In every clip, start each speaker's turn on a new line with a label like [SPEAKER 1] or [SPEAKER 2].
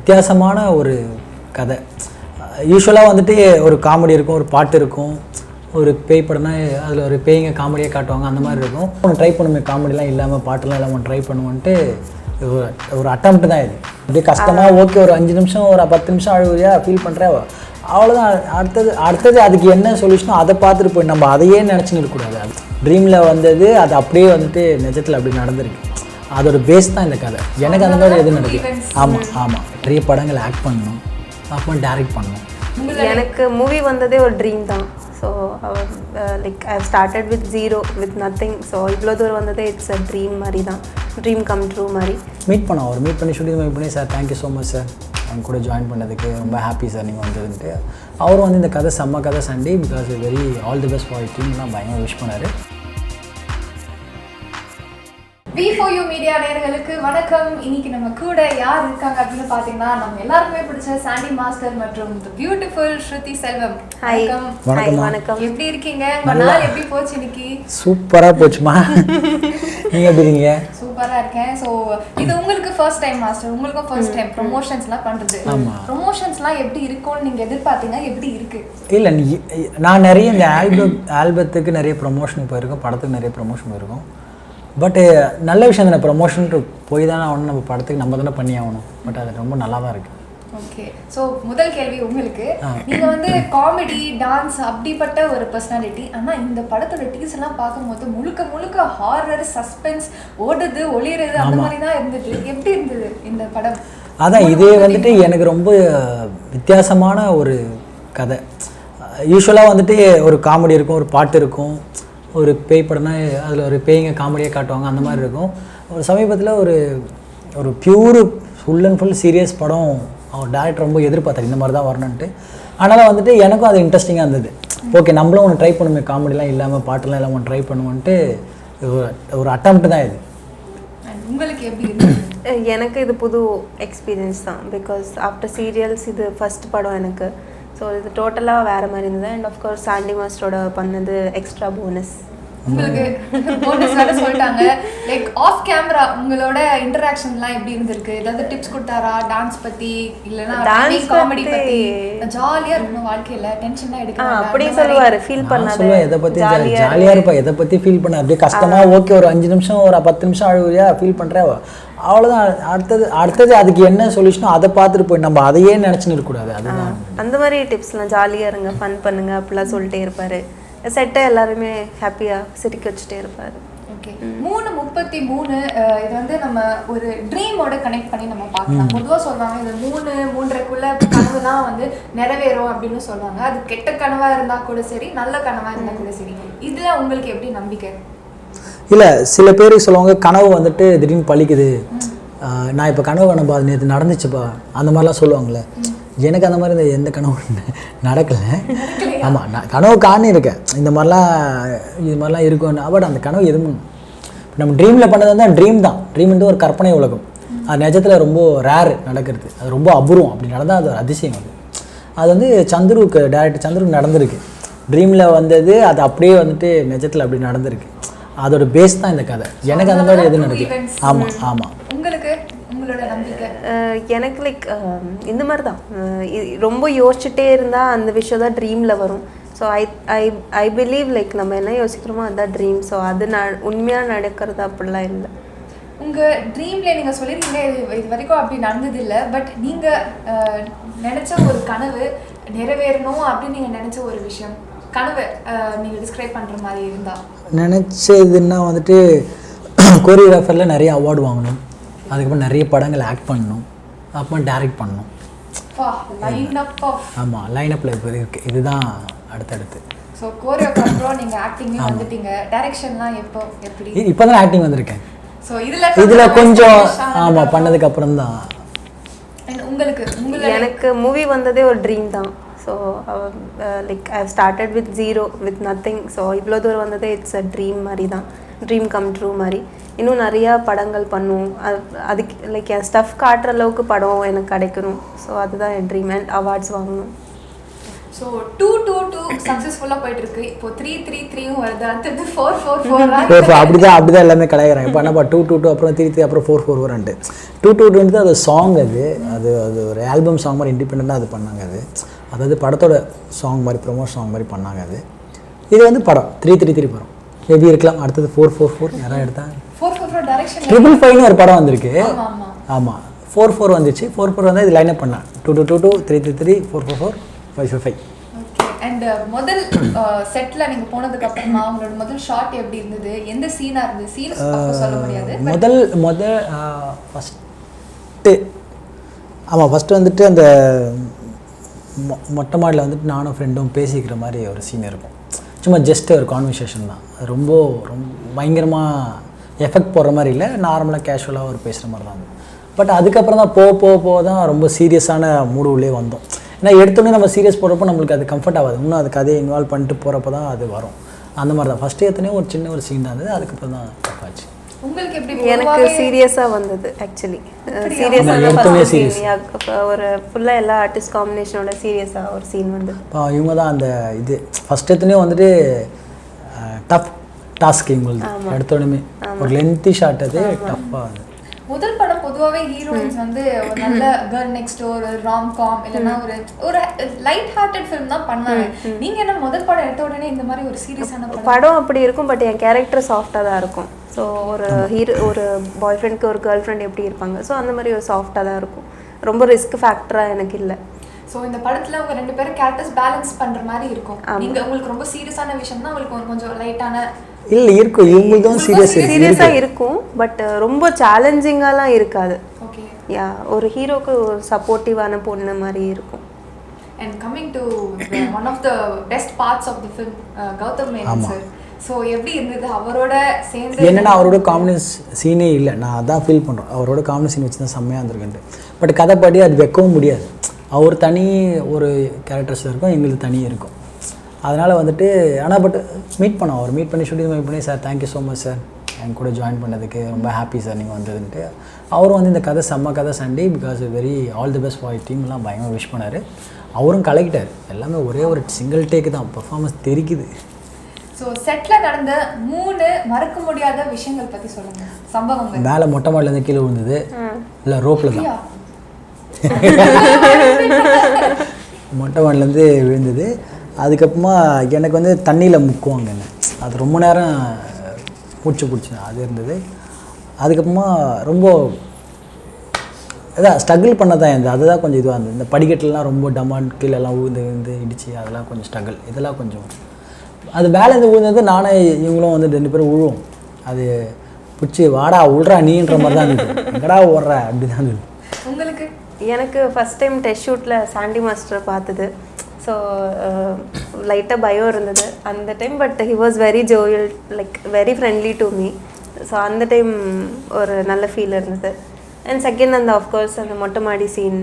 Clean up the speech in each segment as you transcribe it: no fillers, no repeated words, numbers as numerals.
[SPEAKER 1] வித்தியாசமான ஒரு கதை. யூஸ்வலாக வந்துட்டு ஒரு காமெடி இருக்கும், ஒரு பாட்டு இருக்கும், ஒரு பேய் படம்னா அதில் ஒரு பேய்ங்க காமெடியாக காட்டுவாங்க, அந்த மாதிரி இருக்கும். ஒன்று ட்ரை பண்ணுவேன், காமெடிலாம் இல்லாமல் பாட்டெலாம் இல்லாமல் ட்ரை பண்ணுவோன்ட்டு ஒரு அட்டம்ப்ட் தான் இது. அப்படியே கஷ்டமாக ஓகே ஒரு 5 நிமிஷம் ஒரு 10 நிமிஷம் அழுகுறியா ஃபீல் பண்ணுறேன், அவ்வளோதான். அடுத்தது அதுக்கு என்ன சொல்யூஷனோ அதை பார்த்துட்டு போய் நம்ம அதையே நினச்சின்னு இருக்கக்கூடாது. அது ட்ரீமில் வந்தது அது அப்படியே வந்துட்டு நிஜத்தில் அப்படி நடந்திருக்கு. அதோட பேஸ் தான் இந்த கதை. எனக்கு அந்த மாதிரி எதுவும் நடக்குது. ஆமாம் நிறைய படங்கள் ஆக்ட் பண்ணணும், அப்புறம் டைரக்ட் பண்ணணும்.
[SPEAKER 2] எனக்கு மூவி வந்ததே ஒரு ட்ரீம் தான். So like I started with 0 with nothing. So இவ்வளோ தூரம் வந்ததே இட்ஸ் அ ட்ரீம் மாதிரி தான், ட்ரீம் கம் ட்ரூ மாதிரி.
[SPEAKER 1] மீட் பண்ணி ஷூட்டிங் மீட் பண்ணி sir thank you so much sir, என் கூட ஜாயின் பண்ணதுக்கு ரொம்ப ஹாப்பி சார் நீங்கள் வந்ததுன்ட்டு. அவரும் வந்து இந்த கதை செம்ம கதை Sunday because very all the best for டீம்லாம் பயங்கர விஷ் பண்ணார்.
[SPEAKER 3] V4U மீடியா நேயர்களுக்கு வணக்கம். இன்னைக்கு நம்ம கூட யார் இருக்காங்க அப்படின்னு பார்த்தீங்கன்னா, நம்ம எல்லாருக்குமே பிடிச்ச சாண்டி மாஸ்டர் மற்றும் தி பியூட்டிஃபுல் ஸ்ருதி செல்வம்.
[SPEAKER 2] வணக்கம்.
[SPEAKER 3] எப்படி இருக்கீங்க? நாள் எப்படி போச்சு இன்னைக்கு?
[SPEAKER 1] சூப்பராக போச்சுமா. நீங்கள் எப்படி இருக்கீங்க?
[SPEAKER 3] சூப்பராக இருக்கேன். ஸோ இது உங்களுக்கு ஃபர்ஸ்ட் டைம் மாஸ்டர், உங்களுக்கும் ஃபர்ஸ்ட் டைம் ப்ரொமோஷன்ஸ்லாம் பண்ணுறது. ப்ரொமோஷன்ஸ்லாம் எப்படி இருக்கும்னு நீங்கள் எதிர்பார்த்தீங்க, எப்படி இருக்கு?
[SPEAKER 1] இல்லை நான் நிறைய இந்த ஆல்பத்துக்கு நிறைய ப்ரொமோஷன் போயிருக்கோம், படத்துக்கு நிறைய ப்ரொமோஷன் போயிருக்கோம். பட் நல்ல விஷயம் தானே, ப்ரமோஷன்ட்டு போய் தானே ஆகணும், நம்ம படத்துக்கு நம்ம தானே பண்ணி ஆகணும். பட் அது ரொம்ப நல்லா தான் இருக்குது.
[SPEAKER 3] ஓகே, ஸோ முதல் கேள்வி உங்களுக்கு. நீங்கள் வந்து காமெடி டான்ஸ் அப்படிப்பட்ட ஒரு பர்சனாலிட்டி, ஆனால் இந்த படத்தோட டீசர்லாம் பார்க்கும்போது முழுக்க ஹாரர் சஸ்பென்ஸ் ஓடுது ஒளிறது அந்த மாதிரி தான் இருந்தது. எப்படி இருந்தது இந்த படம்?
[SPEAKER 1] அதான் இது வந்துட்டு எனக்கு ரொம்ப வித்தியாசமான ஒரு கதை. யூஸ்வலாக வந்துட்டு ஒரு காமெடி இருக்கும், ஒரு பாட்டு இருக்கும், ஒரு பேய் படம்னா அதில் ஒரு பேய்ங்க காமெடியாக காட்டுவாங்க, அந்த மாதிரி இருக்கும். ஒரு சமீபத்தில் ஒரு pure full and full serious படம் அவர் டேரக்டர் ரொம்ப எதிர்பார்த்தார் இந்த மாதிரி தான் வரணுன்ட்டு. அதனால் வந்துட்டு எனக்கும் அது இன்ட்ரெஸ்டிங்காக இருந்தது. ஓகே நம்மளும் ஒன்று ட்ரை பண்ணுவோம், காமெடிலாம் இல்லாமல் பாட்டெலாம் இல்லாமல் ஒன்று ட்ரை பண்ணுவோன்ட்டு ஒரு அட்டம்ப்ட் தான் இது.
[SPEAKER 3] உங்களுக்கு எப்படி?
[SPEAKER 2] எனக்கு இது புது எக்ஸ்பீரியன்ஸ் தான். பிகாஸ் ஆஃப்டர் சீரியல்ஸ் இது ஃபர்ஸ்ட் படம் எனக்கு. ஸோ இது டோட்டலாக வேறு மாதிரி இருந்தது. அண்ட் ஆஃப்கோர்ஸ் சாண்டி மாஸ்டரோட பண்ணது எக்ஸ்ட்ரா போனஸ்.
[SPEAKER 3] உங்களுக்கு போனஸ் வேற சொல்லிட்டாங்க. லைக் ஆஃப் கேமரா உங்களோட இன்டராக்ஷன்லாம் எப்படி இருந்திருக்கு? ஏதாவது டிப்ஸ் கொடுத்தாரா டான்ஸ் பற்றி, இல்லைன்னா டான்ஸ் காமெடி பற்றி? ஜாலியாக இருக்கணும் வாழ்க்கையில், டென்ஷனாக எடுக்கணும்
[SPEAKER 2] அப்படி சொல்லுவார். ஃபீல் பண்ணாது,
[SPEAKER 1] எதை பற்றி ஜாலியாக இருப்பா, எதை பற்றி ஃபீல் பண்ண அப்படியே கஷ்டமாக ஓகே ஒரு 5 நிமிஷம் ஒரு 10 நிமிஷம் அழுகுறியா ஃபீல் பண்ணுறேன், அவ்வளோதான். அடுத்தது அதுக்கு என்ன சொல்யூஷனோ அதை பார்த்துட்டு போய் நம்ம அதையே நினச்சின்னு இருக்கக்கூடாது. அதுதான்
[SPEAKER 2] அந்த மாதிரி டிப்ஸ்லாம். ஜாலியாக இருங்க, ஃபன் பண்ணுங்க அப்படிலாம் சொல்லிட்டே இருப்பார். செட்டாக எல்லாருமே ஹாப்பியாக சிரிக்க வச்சுட்டே இருப்பார்.
[SPEAKER 3] ஓகே, 3:33 இது வந்து நம்ம ஒரு ட்ரீமோட கனெக்ட் பண்ணி நம்ம பார்க்கலாம். பொதுவாக சொல்லுவாங்க இது 3:30க்குள்ள கனவுலாம் வந்து நிறைவேறும் அப்படின்னு சொல்லுவாங்க. அது கெட்ட கனவாக இருந்தால் கூட சரி, நல்ல கனவாக இருந்தால் கூட சரி. இதில் உங்களுக்கு எப்படி நம்பிக்கை?
[SPEAKER 1] இல்லை, சில பேர் சொல்லுவாங்க கனவு வந்துட்டு திடீர்னு பழிக்குது, நான் இப்போ கனவு காணப்பா அது நேற்று நடந்துச்சுப்பா, அந்த மாதிரிலாம் சொல்லுவாங்களே. எனக்கு அந்த மாதிரி எந்த கனவு நடக்கலை. ஆமாம், நான் கனவு காணிருக்கேன் இது மாதிரிலாம் இருக்கும். பட் அந்த கனவு எதுவும் நம்ம ட்ரீமில் பண்ணது வந்து ட்ரீம்ன்ட்டு ஒரு கற்பனை உலகம். அது நிஜத்தில் ரொம்ப ரேர் நடக்கிறது, அது ரொம்ப அபூர்வம். அப்படி நடந்தால் அது அதிசயம். அது வந்து டேரக்டர் சந்துருக்கு நடந்திருக்கு. ட்ரீமில் வந்தது அது அப்படியே வந்துட்டு நிஜத்தில் அப்படி நடந்திருக்கு. அதோட பேஸ் தான் இந்த கதை. எனக்கு அந்த மாதிரி எதுவும் நடக்குது. ஆமாம்.
[SPEAKER 3] உங்களுக்கு உங்களோட நம்பிக்கை?
[SPEAKER 2] எனக்கு லைக் இந்த மாதிரி தான். ரொம்ப யோசிச்சுட்டே இருந்தால் அந்த விஷயம் தான் ட்ரீமில் வரும். ஸோ ஐ பிலீவ் லைக் நம்ம என்ன யோசிக்கிறோமோ அதுதான் ட்ரீம். ஸோ அது உண்மையாக நடக்கிறது அப்படிலாம் இல்லை.
[SPEAKER 3] உங்கள் ட்ரீமில் நீங்கள் சொல்லியிருக்கீங்க இது வரைக்கும் அப்படி நடந்ததில்லை, பட் நீங்கள் நினச்ச ஒரு கனவு நிறைவேறணும் அப்படின்னு நீங்கள் நினச்ச ஒரு விஷயம், கனவை நீங்கள் டிஸ்கிரைப் பண்ணுற மாதிரி இருந்தால்?
[SPEAKER 1] நினச்சதுன்னா வந்துட்டு கோரியோகிராஃபரில் நிறைய அவார்டு வாங்கணும், அதுக்கப்புறம் நிறைய படங்கள் ஆக்ட் பண்ணணும், அப்புறம் டைரக்ட் பண்ணணும். ஆமாம், லைனப்பில் இப்போ இருக்குது. இதுதான் அடுத்தடுத்து.
[SPEAKER 3] ஸோ கோரியோகிராஃபரோ நீங்கள் ஆக்டிங்லேயும் வந்துட்டீங்க, டைரக்ஷன்லாம் எப்படி?
[SPEAKER 1] இப்போ தான் ஆக்டிங் வந்திருக்கேன்.
[SPEAKER 3] ஸோ இதில்
[SPEAKER 1] கொஞ்சம் ஆமாம் பண்ணதுக்கப்புறம் தான்.
[SPEAKER 3] உங்களுக்கு
[SPEAKER 2] எனக்கு மூவி வந்ததே ஒரு ட்ரீம் தான். So like I started with 0 with nothing. So இவ்வளோ தூரம் வந்ததே இட்ஸ் அ ட்ரீம் மாதிரி தான், ட்ரீம் கம் ட்ரூ மாதிரி. இன்னும் நிறையா படங்கள் பண்ணுவோம். அதுக்கு லைக் என் ஸ்டஃப் காட்டுற அளவுக்கு படம் எனக்கு கிடைக்கணும். ஸோ அதுதான் என் ட்ரீம். அண்ட் அவார்ட்ஸ் வாங்கணும்.
[SPEAKER 3] ஸோ ஸோ 2-2-2 சக்ஸஸ்ஃபுல்லாக போயிட்டு இருக்கு. இப்போ 3-3-3 வருது, அடுத்தது 4-4-4
[SPEAKER 1] அப்படிதான் எல்லாமே கலைகிறாங்க. இப்போ என்னப்பா 2-2-2 அப்புறம் 3-3 அப்புறம் 4-4 வரன்ட்டு 2-2-2 அது சாங், அது ஒரு ஆல்பம் சாங் மாதிரி இண்டிபெண்ட்டாக அது பண்ணாங்க. அதாவது படத்தோட சாங் மாதிரி ப்ரொமோஷன் சாங் மாதிரி பண்ணாங்க. இது வந்து படம் 3-3-3 படம் எப்படி இருக்கலாம். அடுத்தது 4-4-4 யாராவது எடுத்தாங்க.
[SPEAKER 3] 4-4 டைரக்ஷன்
[SPEAKER 1] 555 ஒரு படம் வந்திருக்கு.
[SPEAKER 3] ஆமா
[SPEAKER 1] ஆமாம் 4-4 வந்துச்சு. 4-4 வந்தால் இது லைனப் பண்ணேன் 2-2-2 3-3-3 4-4-4 5-5-5.
[SPEAKER 3] ஓகே. அண்ட் முதல் செட்டில் நீங்கள் போனதுக்கு அப்புறமா உங்களோட முதல் ஷாட் எப்படி இருந்தது? எந்த சீனாக இருந்தது? சீன் சொல்ல முடியாது.
[SPEAKER 1] முதல் ஃபஸ்ட்டு வந்துட்டு அந்த மொட்டை மாடியில் வந்துட்டு நானும் ஃப்ரெண்டும் பேசிக்கிற மாதிரி ஒரு சீன் இருக்கும். சும்மா ஜஸ்ட் ஒரு கான்வர்சேஷன் தான். அது ரொம்ப பயங்கரமாக எஃபெக்ட் போடுற மாதிரி இல்லை, நார்மலாக கேஷுவலாக ஒரு பேசுகிற மாதிரி தான். பட் அதுக்கப்புறம் தான் போக தான் ரொம்ப சீரியஸான மூடு உள்ளே வந்தோம். ஏன்னா எடுத்தோடனே நம்ம சீரியஸ் போடுறப்போ நம்மளுக்கு அது கம்ஃபர்ட் ஆகாது. இன்னும் அதுக்கு அதே இன்வால்வ் பண்ணிட்டு போகிறப்ப தான் அது வரும். அந்த மாதிரி தான் ஃபஸ்ட்டு எத்தனையோ ஒரு சின்ன ஒரு சீன் தான் இருந்தது. அதுக்கப்புறம் தான் டஃப் ஆச்சு.
[SPEAKER 3] உங்களுக்கு எப்படி?
[SPEAKER 2] எனக்கு சீரியஸாக வந்தது ஆக்சுவலி. சீரியஸாக ஒரு ஃபுல்லாக எல்லா ஆர்டிஸ்ட் காம்பினேஷனோட சீரியஸாக ஒரு சீன் வந்தது.
[SPEAKER 1] இவங்க தான் அந்த இது ஃபஸ்ட் எத்தனையோ வந்துட்டு டஃப் டாஸ்க் இவங்களுக்கு எடுத்தோடனே ஒரு லென்த்தி ஷாட் அது டஃப்பாக வந்து.
[SPEAKER 3] முதல் படம் பொதுவாகவே ஹீரோயின்ஸ் வந்து ஒரு நல்ல கேர்ள் நெக்ஸ்ட் டோர், ஒரு ராம்-காம் இல்லைன்னா ஒரு லைட் ஹார்ட்டட் ஃபிலிம் தான் பண்ணாங்க. நீங்க என்ன முதல் படம் எடுத்த உடனே இந்த மாதிரி ஒரு சீரியஸான
[SPEAKER 2] படம் அப்படி இருக்கும். பட் என் கேரக்டர் சாஃப்டாக தான் இருக்கும். ஸோ ஒரு பாய் ஃப்ரெண்டுக்கு ஒரு கேர்ள் ஃப்ரெண்ட் எப்படி இருப்பாங்க, ஸோ அந்த மாதிரி ஒரு சாஃப்டாக தான் இருக்கும். ரொம்ப ரிஸ்க் ஃபேக்டராக எனக்கு இல்லை.
[SPEAKER 3] ஸோ இந்த படத்தில் அவங்க 2 பேரும் கேரக்டர்ஸ் பேலன்ஸ் பண்ணுற மாதிரி இருக்கும். நீங்கள் உங்களுக்கு ரொம்ப சீரியஸான விஷயம் தான், உங்களுக்கு கொஞ்சம் லைட்டான
[SPEAKER 1] இல்லை இருக்கும். இவங்களுக்கும்
[SPEAKER 2] சீரியஸாக இருக்கும். பட் ரொம்ப சேலஞ்சிங்காலாம் இருக்காது.
[SPEAKER 3] ஓகே.
[SPEAKER 2] யா, ஒரு ஹீரோக்கு ஒரு சப்போர்ட்டிவான பொண்ணு மாதிரி இருக்கும்.
[SPEAKER 3] And coming to one of the best parts of the film, Gautham Menon sir. So எப்படி இருந்தது அவரோட சேர்ந்து?
[SPEAKER 1] என்னென்னா அவரோட காமெடிஸ் சீனே இல்லை. நான் அதான் ஃபீல் பண்ணுறேன். அவரோட காமெடி சீன் வச்சு தான் செம்மையாக இருந்திருக்குன்ட்டு. பட் கதைப்படி அது வைக்கவும் முடியாது. அவர் தனி ஒரு கேரக்டர்ஸ் இருக்கும், எங்களுக்கு தனி இருக்கும். அதனால் வந்துட்டு ஆனால் பட் மீட் பண்ணோம். அவர் மீட் பண்ணி ஷூட்டிங் மீட் பண்ணி sir thank you so much sir என் கூட ஜாயின் பண்ணதுக்கு ரொம்ப ஹாப்பி சார் நீங்கள் வந்ததுன்ட்டு. அவரும் வந்து இந்த கதை செம்ம கதை Sunday because very all the best for டீம்லாம் பயங்கரமாக விஷ் பண்ணார். அவரும் கலக்கிட்டார். எல்லாமே ஒரே ஒரு சிங்கிள் டேக்கு தான் பெர்ஃபார்மன்ஸ் தெரிக்குது.
[SPEAKER 3] ஸோ செட்டில் நடந்த 3 மறக்க முடியாத விஷயங்கள் பற்றி சொல்லுங்கள், சம்பவங்கள்.
[SPEAKER 1] மேலே மொட்டை மாடிலேருந்து கீழே விழுந்தது, இல்லை ரோப்பில் தான் மொட்டை மாடிலேருந்து விழுந்தது. அதுக்கப்புறமா எனக்கு வந்து தண்ணியில் முக்குவாங்க, அது ரொம்ப நேரம் மூச்சு பிடிச்சி அது இருந்தது. அதுக்கப்புறமா ரொம்ப அதான் ஸ்ட்ரகிள் பண்ண தான் இருந்தது. அதுதான் கொஞ்சம் இதுவாக இருந்தது. இந்த படிக்கட்டுலாம் ரொம்ப டமான் கீழெல்லாம் விழுந்து இடிச்சு அதெல்லாம் கொஞ்சம் ஸ்ட்ரகிள். இதெல்லாம் கொஞ்சம் அது வேலைந்து விழுந்தது. நானே இவங்களும் வந்து 2 பேரும் விழுவோம். அது பிடிச்சி வாடா உள்றா நீன்ற மாதிரி தான் இருந்தது. எங்கடா ஓடுற அப்படி தான் இருந்தது.
[SPEAKER 3] உங்களுக்கு?
[SPEAKER 2] எனக்கு ஃபஸ்ட் டைம் டெஸ்ட் ஷூட்டில் சாண்டி மாஸ்டர் பார்த்தது. ஸோ லைட்டாக பயம் இருந்தது அந்த time. But he was very jolly, like very friendly to me. So அந்த டைம் ஒரு நல்ல ஃபீல் இருந்தது. அண்ட் செகண்ட் அந்த ஆஃப்கோர்ஸ் அந்த மொட்டை மாடி சீன்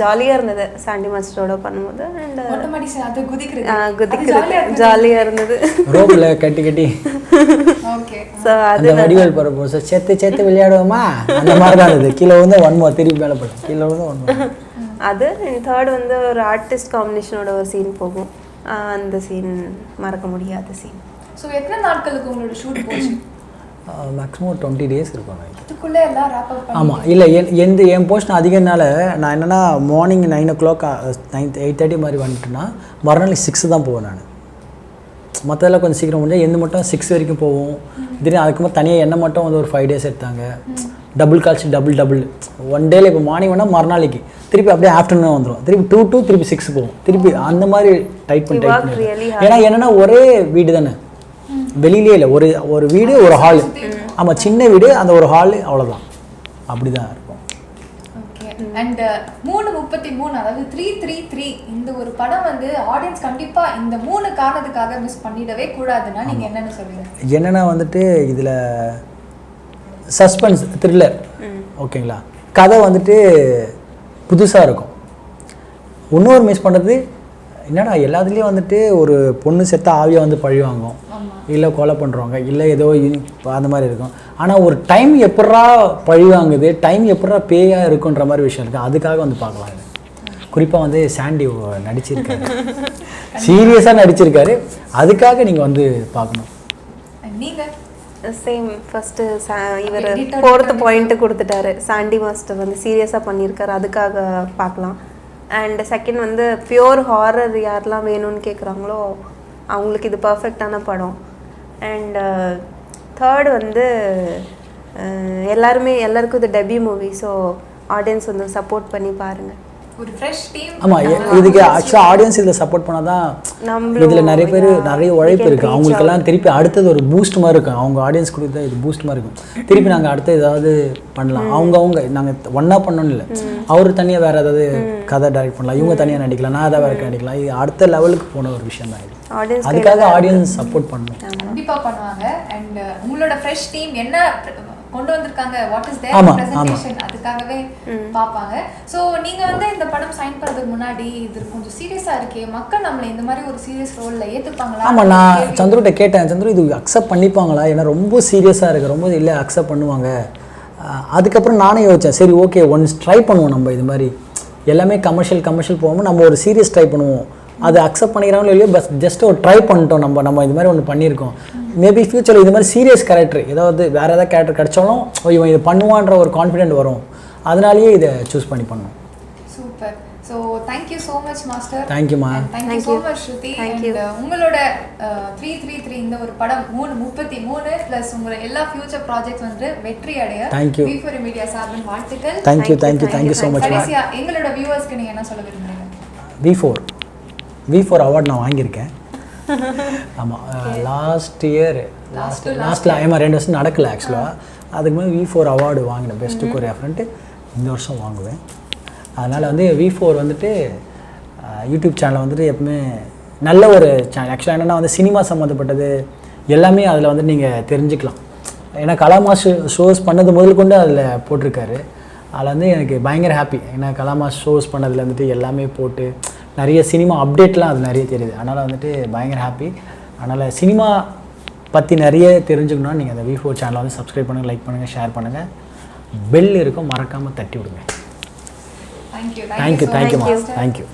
[SPEAKER 2] ஜாலியாக இருந்தது சாண்டி மாஸ்டரோட பண்ணும்போது. அண்ட் குதிக்கிறது ஜாலியாக இருந்தது.
[SPEAKER 1] ரோப்பில் கட்டி
[SPEAKER 3] ஓகே.
[SPEAKER 2] ஸோ அது
[SPEAKER 1] வடிவேல் போகிறப்போ சார் சேர்த்து விளையாடுவோமா அந்த மாதிரி தான் இருந்தது. கீழே வந்து 1 more திருப்பி மேலே போட்டோம். கீழே வந்து 1 more.
[SPEAKER 2] அது தேர்ட் வந்து ஒரு ஆர்டிஸ்ட் காம்பினேஷனோட ஒரு சீன் போகும். அந்த சீன் மறக்க முடியாத சீன்.
[SPEAKER 3] ஸோ எத்தனை நாட்களுக்கு உங்களோட ஷூட் போச்சு?
[SPEAKER 1] மேக்ஸிமம் 20 days இருக்கும்.
[SPEAKER 3] அதுக்குள்ளே எல்லாம் ரேப் அப் பண்ணி?
[SPEAKER 1] ஆமாம். இல்லை என் போர்ஷன் அதிகனால நான் என்னென்னா மார்னிங் 9 o'clock 8:30 மாதிரி வந்துட்டுன்னா மறுநாள் 6 தான் போவேன் நான். மற்றதெல்லாம் கொஞ்சம் சீக்கிரம் முடிஞ்சு எந்த மட்டும் 6 வரைக்கும் போவோம். திடீர்னு அதுக்கப்புறம் தனியாக என்ன மட்டும் வந்து ஒரு 5 days எடுத்தாங்க. டபுள் கால்ஸ் டபுள் 1 டேல இப்போ மார்னிங் வேணால் மறுநாளைக்கு திருப்பி அப்படியே ஆஃப்டர்நூன் வந்துடும். திருப்பி 2 to திருப்பி 6 போகும். திருப்பி அந்த மாதிரி டைப் பண்ணி ஏன்னா என்னென்னா ஒரே வீடு தானே, வெளியிலே இல்லை. ஒரு வீடு ஒரு ஹால். ஆமாம், சின்ன வீடு, அந்த ஒரு ஹால், அவ்வளோதான். அப்படி தான் இருக்கும்.
[SPEAKER 3] ஓகே. அண்ட் 3:33 அதாவது 3:33 இந்த ஒரு படம் வந்து ஆடியன்ஸ் கண்டிப்பாக இந்த 3 காரணத்துக்காக மிஸ் பண்ணிடவே கூடாதுன்னா நீங்கள் என்னென்னு சொல்லுங்கள்?
[SPEAKER 1] என்னென்னா வந்துட்டு இதில் சஸ்பென்ஸ் த்ரில்லர், ஓகேங்களா, கதை வந்துட்டு புதுசாக இருக்கும். இன்னொரு மிஸ் பண்ணுறது என்னடா எல்லாத்துலேயும் வந்துட்டு ஒரு பொண்ணு செத்த ஆவியாக வந்து பழி வாங்கும், இல்லை கொலை பண்ணுறவங்க, இல்லை ஏதோ அந்த மாதிரி இருக்கும். ஆனால் ஒரு டைம் எப்படா பழி வாங்குது, டைம் எப்படா பேயாக இருக்குன்ற மாதிரி விஷயம் இருக்குது. அதுக்காக வந்து பார்க்கலாம். குறிப்பாக வந்து சாண்டி நடிச்சிருக்காரு, சீரியஸாக நடிச்சிருக்காரு. அதுக்காக நீங்கள் வந்து பார்க்கணும்.
[SPEAKER 3] நீங்க
[SPEAKER 2] சேம் ஃபஸ்ட்டு இவர் 4th பாயிண்ட்டு கொடுத்துட்டாரு. சாண்டி மாஸ்டர் வந்து சீரியஸாக பண்ணியிருக்காரு, அதுக்காக பார்க்கலாம். அண்ட் செகண்ட் வந்து பியோர் ஹாரர் யாரெல்லாம் வேணும்னு கேட்குறாங்களோ அவங்களுக்கு இது பர்ஃபெக்டான படம். அண்ட் தேர்ட் வந்து எல்லாருக்கும் இது டெபியூ மூவி. ஸோ ஆடியன்ஸ் வந்து சப்போர்ட் பண்ணி பாருங்கள்.
[SPEAKER 3] ஒரு ஃப்ரெஷ் டீம்.
[SPEAKER 1] ஆமாம், இதுக்கு ஆக்சுவலாக ஆடியன்ஸ் இதில் சப்போர்ட் பண்ணால் தான் இதில் நிறைய பேர் நிறைய உழைப்பு இருக்குது. அவங்களுக்கெல்லாம் திருப்பி அடுத்தது ஒரு பூஸ்ட் மாதிரி இருக்கும். அவங்க ஆடியன்ஸ் கொடுத்தா இது பூஸ்ட் மாதிரி இருக்கும். திருப்பி நாங்கள் அடுத்து ஏதாவது பண்ணலாம். அவங்க நாங்கள் ஒன்றா பண்ணணும்னு இல்லை, அவர் தனியாக வேறு ஏதாவது கதை டைரக்ட் பண்ணலாம், இவங்க தனியாக நடிக்கலாம், நான் அதை வேறு நடிக்கலாம். இது அடுத்த லெவலுக்கு போன ஒரு விஷயம் தான் இது. அதுக்காக ஆடியன்ஸ் சப்போர்ட் பண்ணணும்.
[SPEAKER 3] கண்டிப்பாக பண்ணுவாங்க. அண்ட் உங்களோட ஃப்ரெஷ் டீம் என்ன கொண்டு வந்திருக்காங்க, வாட் இஸ் தேர் பிரசன்டேஷன், அதுக்காகவே பார்ப்பாங்க. ஸோ நீங்கள் வந்து இந்த படம் சைன் பண்ணுறதுக்கு முன்னாடி இது கொஞ்சம் சீரியஸாக இருக்கே, மக்கள் நம்மளை இந்த மாதிரி ஒரு சீரியஸ் ரோலில் ஏற்றுப்பாங்களா?
[SPEAKER 1] ஆமாம், நான் சந்துருகிட்ட கேட்டேன், சந்துரு இது அக்செப்ட் பண்ணிப்பாங்களா, ஏன்னா ரொம்ப சீரியஸாக இருக்குது, ரொம்ப இல்லை அக்செப்ட் பண்ணுவாங்க. அதுக்கப்புறம் நானே யோசித்தேன், சரி ஓகே ஒன்ஸ் ட்ரை பண்ணுவோம். நம்ம இது மாதிரி எல்லாமே கமர்ஷியல் போகாமல் நம்ம ஒரு சீரியஸ் ட்ரை பண்ணுவோம். அது அக்செப்ட் பண்ணிக்கிறாங்களோ இல்லையோ, பஸ் ஜஸ்ட் ஒரு ட்ரை பண்ணிட்டோம். நம்ம இது மாதிரி ஒன்று பண்ணியிருக்கோம். மேபி ஃபியூச்சரில் இது மாதிரி சீரியஸ் கேரக்டர் ஏதாவது வேறு ஏதாவது கேரக்டர் கிடச்சாலும் இவன் இது பண்ணுவான்ற ஒரு கான்ஃபிடென்ட் வரும். அதனாலேயே இதை சூஸ் பண்ணி பண்ணோம்.
[SPEAKER 3] Super. So thank you so much master.
[SPEAKER 1] தேங்க்யூமா.
[SPEAKER 3] Thank you so much Shruti. உங்களோட 333 இந்த ஒரு படம் 33 ப்ளஸ் உங்களோட எல்லா ஃபியூச்சர் ப்ராஜெக்ட்ஸ் வந்து வெற்றி அடைய V4 மீடியா சார்பின் வாழ்த்துக்கள்.
[SPEAKER 1] Thank you so much.
[SPEAKER 3] கடைசியா எங்களோட வியூவர்ஸ்க்கு நீங்கள் என்ன சொல்ல விரும்புறீங்க?
[SPEAKER 1] V4 அவார்ட் நான் வாங்கியிருக்கேன். ஆமாம், லாஸ்ட்டில் ஆமாம் 2 வருஷம் நடக்கலை ஆக்சுவலாக. அதுக்கு மேலே V4 அவார்டு வாங்கினேன், பெஸ்ட்டு கொரியோகிராஃபர்ன்ட்டு. இந்த வருஷம் வாங்குவேன். அதனால் வந்து V4 வந்துட்டு யூடியூப் சேனலில் வந்துட்டு எப்பவுமே நல்ல ஒரு சேனல். ஆக்சுவலாக என்னென்னா வந்து சினிமா சம்மந்தப்பட்டது எல்லாமே அதில் வந்து நீங்கள் தெரிஞ்சுக்கலாம். ஏன்னா கலாமா ஷோஸ் பண்ணது முதல் கொண்டு அதில் போட்டிருக்காரு. அதில் வந்து எனக்கு பயங்கர ஹாப்பி. ஏன்னா கலாமா ஷோஸ் பண்ணதில் வந்துட்டு எல்லாமே போட்டு நிறைய சினிமா அப்டேட்லாம் அது நிறைய தெரியுது. அதனால் வந்துட்டு பயங்கர ஹாப்பி. அதனால் சினிமா பற்றி நிறைய தெரிஞ்சுக்கணும்னா நீங்கள் அந்த V4 சேனலை வந்து சப்ஸ்கிரைப் பண்ணுங்கள், லைக் பண்ணுங்கள், ஷேர் பண்ணுங்கள், பெல் இருக்கும் மறக்காமல் தட்டி விடுங்க.
[SPEAKER 3] தேங்க்யூ.
[SPEAKER 1] தேங்க்யூ.